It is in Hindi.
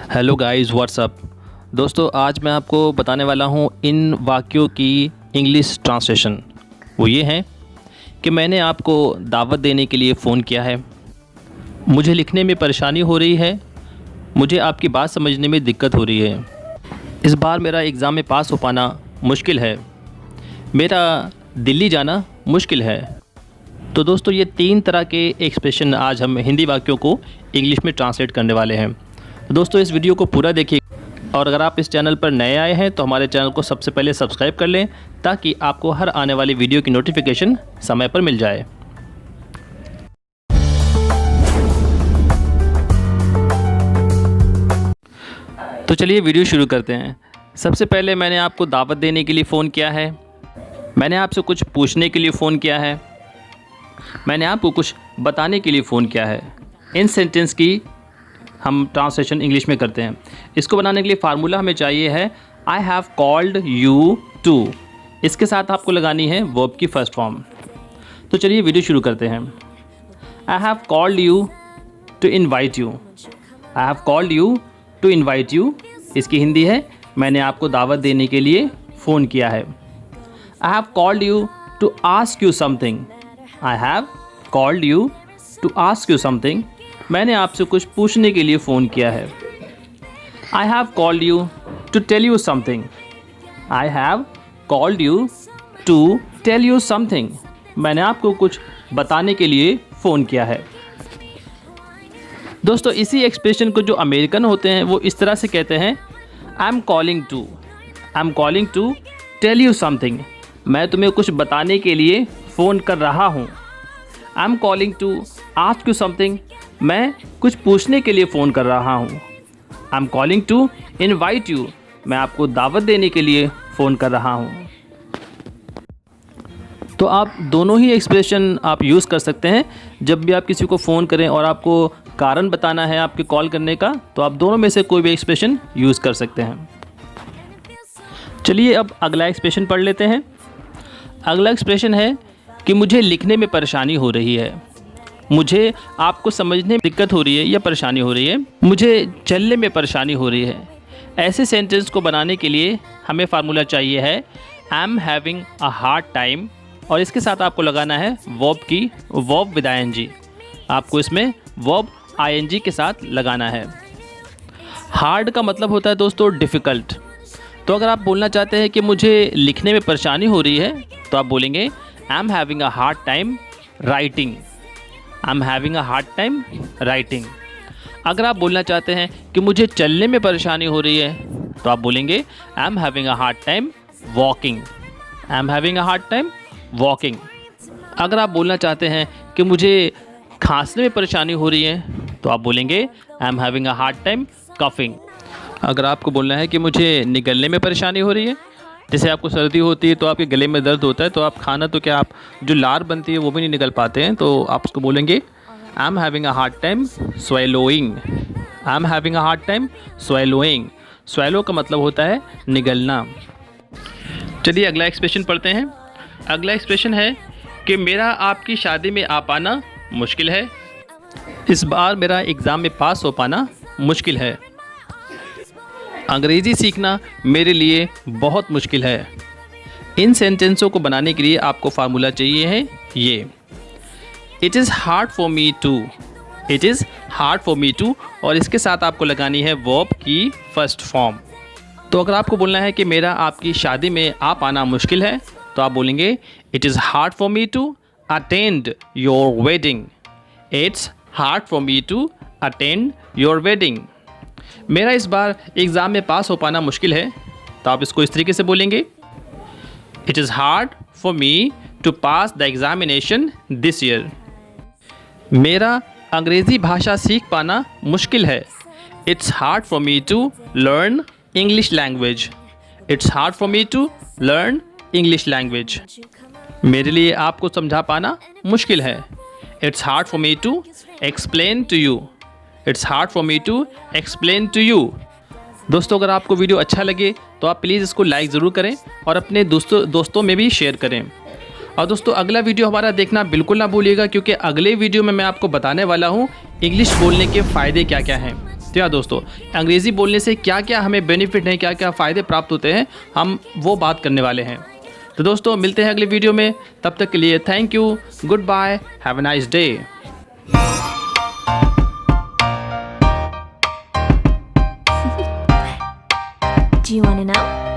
Hello guys, WhatsApp. दोस्तों, आज मैं आपको बताने वाला हूँ इन वाक्यों की इंग्लिश ट्रांसलेशन। वो ये हैं कि मैंने आपको दावत देने के लिए फ़ोन किया है, मुझे लिखने में परेशानी हो रही है, मुझे आपकी बात समझने में दिक्कत हो रही है, इस बार मेरा एग्ज़ाम में पास हो पाना मुश्किल है, मेरा दिल्ली जाना मुश्किल है। तो दोस्तों, ये 3 तरह के एक्सप्रेशन आज हम हिंदी वाक्यों को इंग्लिश में ट्रांसलेट करने वाले हैं। दोस्तों, इस वीडियो को पूरा देखिए और अगर आप इस चैनल पर नए आए हैं तो हमारे चैनल को सबसे पहले सब्सक्राइब कर लें ताकि आपको हर आने वाली वीडियो की नोटिफिकेशन समय पर मिल जाए। तो चलिए वीडियो शुरू करते हैं। सबसे पहले मैंने आपको दावत देने के लिए फ़ोन किया है, मैंने आपसे कुछ पूछने के लिए फ़ोन किया है, मैंने आपको कुछ बताने के लिए फ़ोन किया है। इन सेंटेंस की हम ट्रांसलेशन इंग्लिश में करते हैं। इसको बनाने के लिए फार्मूला हमें चाहिए है I have called you to. इसके साथ आपको लगानी है वर्ब की फर्स्ट फॉर्म। तो चलिए वीडियो शुरू करते हैं। I have called you to invite you. I have called you to invite you. इसकी हिंदी है मैंने आपको दावत देने के लिए फ़ोन किया है। I have called you to ask you something. I have called you to ask you something. मैंने आपसे कुछ पूछने के लिए फ़ोन किया है। I have called you to tell you something. I have called you to tell you something. मैंने आपको कुछ बताने के लिए फ़ोन किया है। दोस्तों, इसी एक्सप्रेशन को जो अमेरिकन होते हैं वो इस तरह से कहते हैं I am calling to. I am calling to tell you something. मैं तुम्हें कुछ बताने के लिए फ़ोन कर रहा हूँ। I am calling to ask you something. मैं कुछ पूछने के लिए फ़ोन कर रहा हूँ। I am calling to invite you. मैं आपको दावत देने के लिए फ़ोन कर रहा हूँ। तो आप दोनों ही एक्सप्रेशन आप यूज़ कर सकते हैं। जब भी आप किसी को फ़ोन करें और आपको कारण बताना है आपके कॉल करने का, तो आप दोनों में से कोई भी एक्सप्रेशन यूज़ कर सकते हैं। चलिए अब अगला एक्सप्रेशन पढ़ लेते हैं। अगला एक्सप्रेशन है कि मुझे लिखने में परेशानी हो रही है, मुझे आपको समझने में दिक्कत हो रही है या परेशानी हो रही है, मुझे चलने में परेशानी हो रही है। ऐसे सेंटेंस को बनाने के लिए हमें फार्मूला चाहिए है I am having a hard time और इसके साथ आपको लगाना है वर्ब विद आईएनजी। आपको इसमें वर्ब आईएनजी के साथ लगाना है। हार्ड का मतलब होता है दोस्तों डिफ़िकल्ट। तो अगर आप बोलना चाहते हैं कि मुझे लिखने में परेशानी हो रही है तो आप बोलेंगे I am having a hard time writing. I am having a hard time writing. अगर आप बोलना चाहते हैं कि मुझे चलने में परेशानी हो रही है तो आप बोलेंगे I am having a hard time walking. I am having a hard time walking. अगर आप बोलना चाहते हैं कि मुझे खांसने में परेशानी हो रही है तो आप बोलेंगे I am having a hard time coughing. अगर आपको बोलना है कि मुझे निगलने में परेशानी हो रही है, जैसे आपको सर्दी होती है तो आपके गले में दर्द होता है, तो आप खाना तो क्या आप जो लार बनती है वो भी नहीं निकल पाते हैं, तो आप उसको बोलेंगे I am having a hard time swallowing. I am having a hard time swallowing. Swallow का मतलब होता है निगलना। चलिए अगला एक्सप्रेशन पढ़ते हैं। अगला एक्सप्रेशन है कि मेरा आपकी शादी में आ पाना मुश्किल है, इस बार मेरा एग्ज़ाम में पास हो पाना मुश्किल है। अंग्रेज़ी सीखना मेरे लिए बहुत मुश्किल है। इन सेंटेंसों को बनाने के लिए आपको फार्मूला चाहिए है ये it is hard for me to. It is hard for me to और इसके साथ आपको लगानी है वर्ब की फर्स्ट फॉर्म। तो अगर आपको बोलना है कि मेरा आपकी शादी में आ पाना मुश्किल है तो आप बोलेंगे it is hard for me to attend your wedding. It's hard for me to attend your wedding. मेरा इस बार एग्ज़ाम में पास हो पाना मुश्किल है, तो आप इसको इस तरीके से बोलेंगे it is hard for me to pass the examination this year. मेरा अंग्रेज़ी भाषा सीख पाना मुश्किल है। It's hard for me to learn English language. It's hard for me to learn English language. मेरे लिए आपको समझा पाना मुश्किल है। It's hard for me to explain to you. It's hard for me to explain to you. दोस्तों, अगर आपको वीडियो अच्छा लगे तो आप प्लीज़ इसको लाइक ज़रूर करें और अपने दोस्तों में भी शेयर करें। और दोस्तों, अगला वीडियो हमारा देखना बिल्कुल ना भूलिएगा क्योंकि अगले वीडियो में मैं आपको बताने वाला हूँ इंग्लिश बोलने के फ़ायदे क्या क्या हैं। तो यार दोस्तों, अंग्रेज़ी बोलने से क्या क्या हमें बेनिफिट हैं, क्या क्या फ़ायदे प्राप्त होते हैं, हम वो बात करने वाले हैं। तो दोस्तों मिलते हैं अगले वीडियो में, तब तक के लिए thank you, goodbye, have a nice day. Do you want to know?